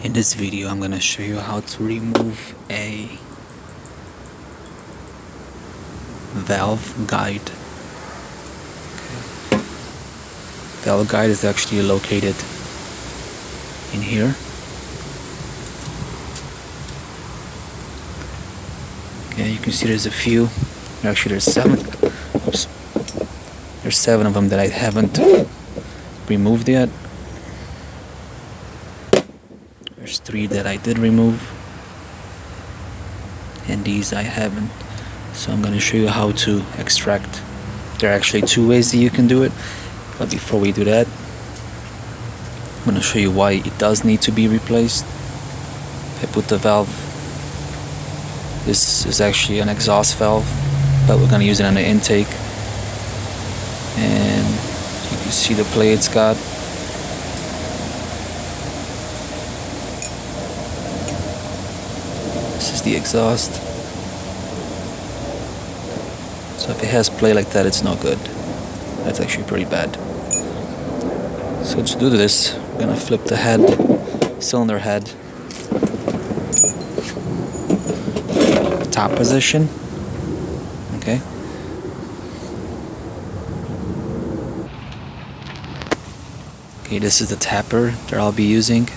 In this video, I'm gonna show you how to remove a valve guide. Valve guide is actually located in here. Okay, you can see there's a few. Actually, there's 7. Oops. There's 7 of them that I haven't removed yet. There's 3 that I did remove, and these I haven't. So I'm going to show you how to extract. There are actually 2 ways that you can do it, but before we do that, I'm going to show you why it does need to be replaced. If I put the valve, this is actually an exhaust valve, but we're going to use it on the intake, and you can see the play it's got. This is the exhaust. So if it has play like that, it's not good. That's actually pretty bad. So to do this, we're gonna flip the head, cylinder head, top position. Okay. Okay, this is the tapper that I'll be using,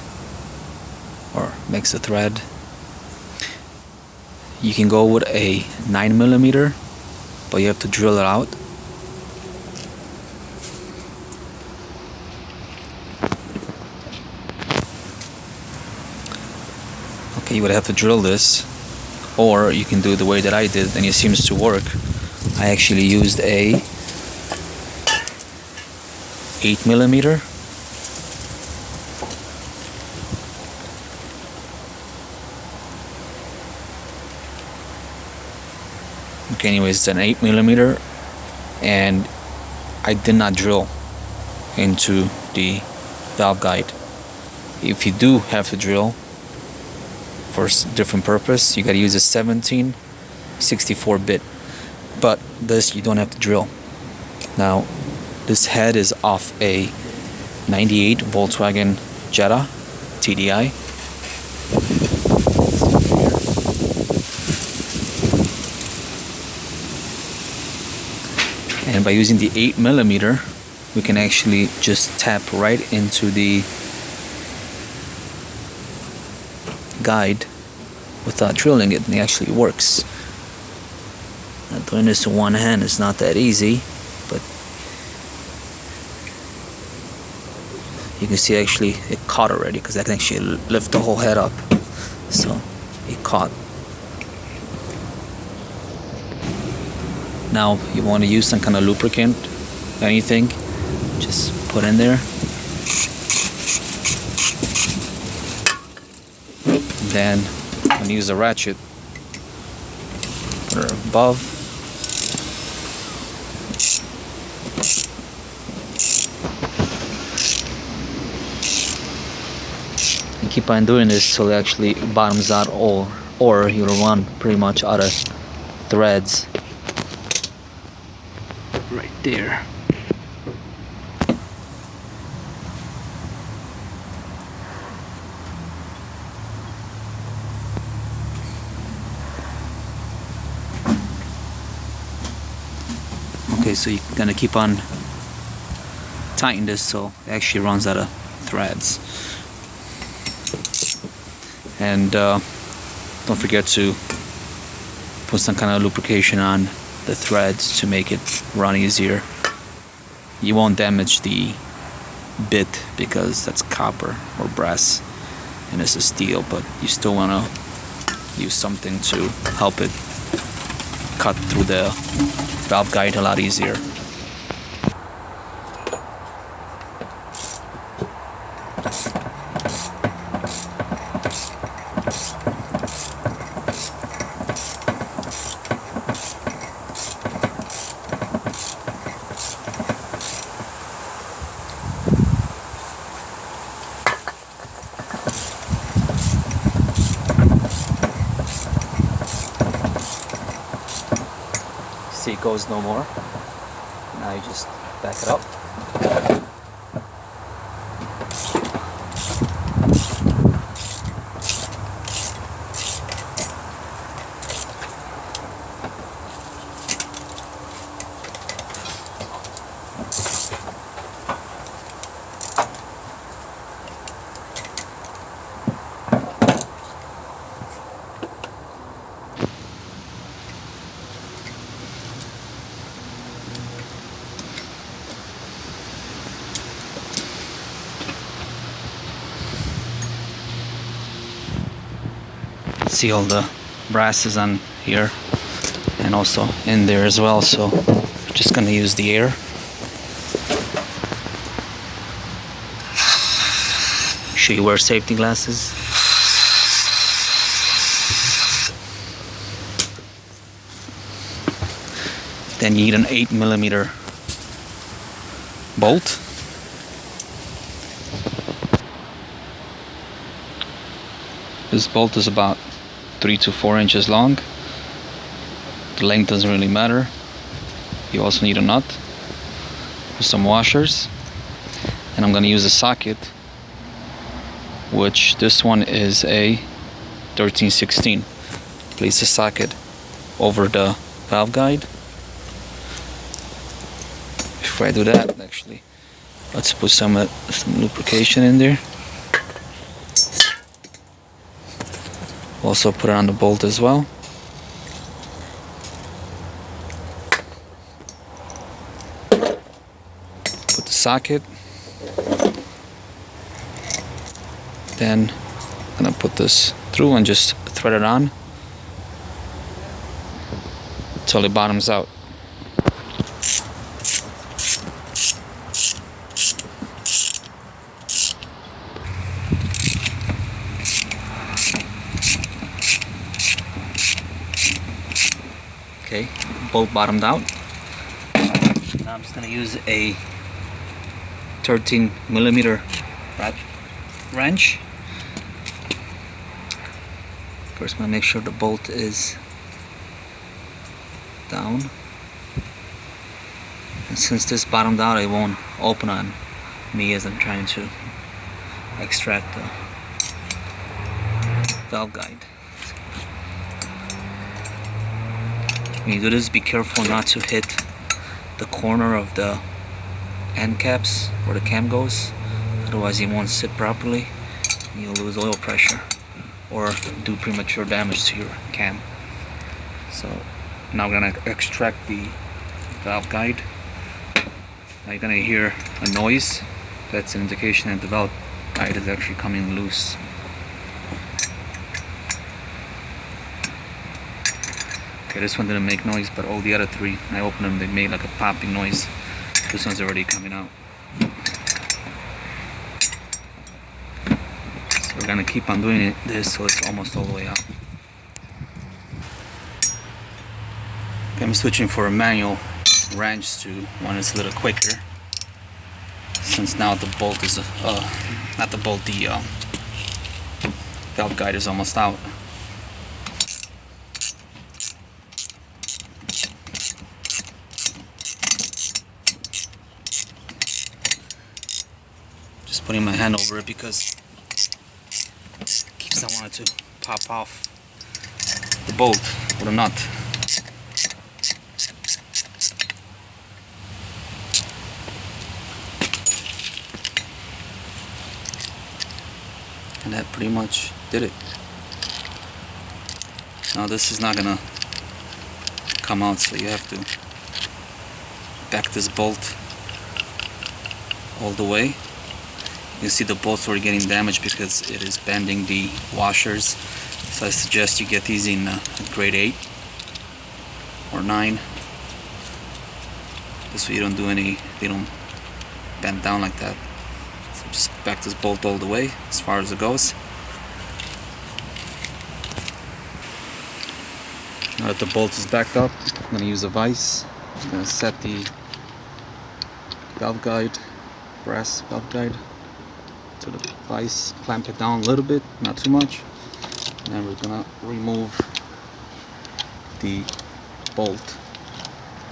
or makes a thread. You can go with a 9mm, but you have to drill it out. Okay, you would have to drill this, or you can do it the way that I did, and it seems to work. I actually used a 8mm. Okay, anyways, it's an 8mm, and I did not drill into the valve guide. If you do have to drill for a different purpose, you gotta use a 1764-bit, but this you don't have to drill. Now, this head is off a 98 Volkswagen Jetta TDI. And by using the 8mm, we can actually just tap right into the guide without drilling it, and it actually works. Now, doing this in one hand is not that easy, but you can see actually it caught already, because I can actually lift the whole head up. So it caught. Now you want to use some kind of lubricant, anything, just put in there. Then I'm going to use a ratchet, put it above. And keep on doing this till it actually bottoms out, or you'll run pretty much out of threads. Right there. Okay, so you're gonna keep on tightening this so it actually runs out of threads. And don't forget to put some kind of lubrication on the threads to make it run easier. You won't damage the bit because that's copper or brass and this is steel, but you still want to use something to help it cut through the valve guide a lot easier. See, it goes no more. Now you just back it up. See all the brasses on here and also in there as well, so just gonna use the air. Make sure you wear safety glasses. Then you need an 8mm bolt. This bolt is about 3 to 4 inches long. The length doesn't really matter. You also need a nut with some washers, and I'm going to use a socket, which this one is a 13/16. Place the socket over the valve guide. Before I do that, actually, let's put some lubrication in there. Also put it on the bolt as well. Put the socket. Then I'm gonna put this through and just thread it on until it bottoms out. Okay, bolt bottomed out. Now I'm just gonna use a 13mm wrench. First, I'm gonna make sure the bolt is down. And since this bottomed out, it won't open on me as I'm trying to extract the valve guide. When you do this, be careful not to hit the corner of the end caps where the cam goes, otherwise it won't sit properly and you'll lose oil pressure or do premature damage to your cam. So now we're gonna extract the valve guide. Now you're gonna hear a noise. That's an indication that the valve guide is actually coming loose. Okay, this one didn't make noise, but all the other three, when I opened them, they made like a popping noise. This one's already coming out. So we're gonna keep on doing this so it's almost all the way out. Okay, I'm switching for a manual wrench to one that's a little quicker, since now the bolt is not the bolt, the valve guide is almost out. Just putting my hand over it because it keeps on wanting to pop off the bolt with a nut. And that pretty much did it. Now this is not gonna come out, so you have to back this bolt all the way. You see the bolts are getting damaged because it is bending the washers. So I suggest you get these in grade 8 or 9. This way you don't do any, they don't bend down like that. So just back this bolt all the way as far as it goes. Now that the bolt is backed up, I'm going to use a vise. I'm just going to set the valve guide, brass valve guide, to the vise, clamp it down a little bit, not too much, and then we're gonna remove the bolt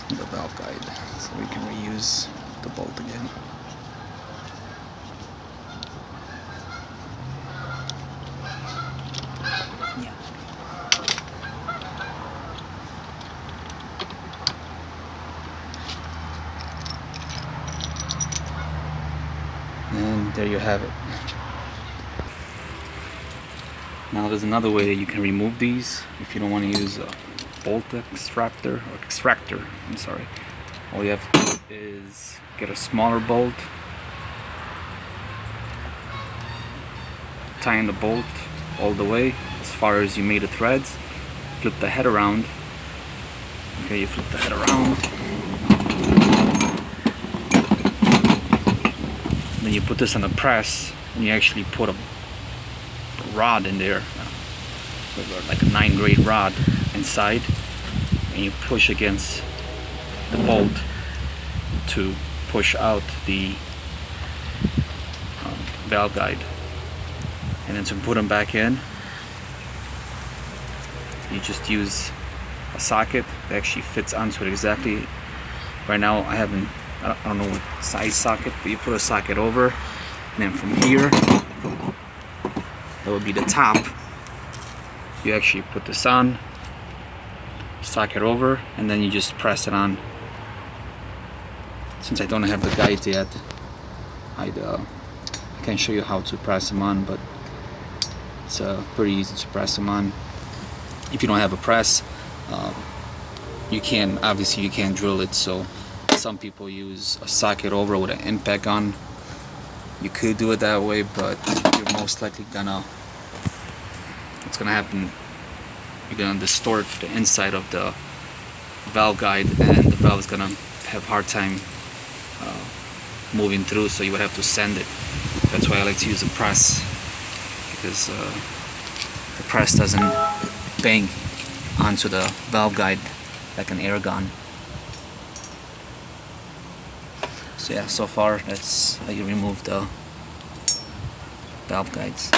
from the valve guide so we can reuse the bolt again. And there you have it. Now there's another way that you can remove these if you don't want to use a bolt extractor. I'm sorry. All you have to do is get a smaller bolt, tie in the bolt all the way as as far as you made the threads. Flip the head around. Okay, you flip the head around. Then you put this on the press, and you actually put a rod in there, like a 9-grade rod inside, and you push against the bolt to push out the valve guide. And then to put them back in, you just use a socket that actually fits onto it exactly. Right now I don't know what size socket, but you put a socket over, and then from here, that would be the top. You actually put this on, socket over, and then you just press it on. Since I don't have the guide yet, I can't show you how to press them on, but it's pretty easy to press them on. If you don't have a press, you can't drill it, so some people use a socket over with an impact gun. You could do it that way, but you're most likely what's gonna happen, you're gonna distort the inside of the valve guide, and the valve is gonna have a hard time moving through, so you would have to sand it. That's why I like to use a press, because the press doesn't bang onto the valve guide like an air gun. So yeah, so far that's how you remove the valve guides.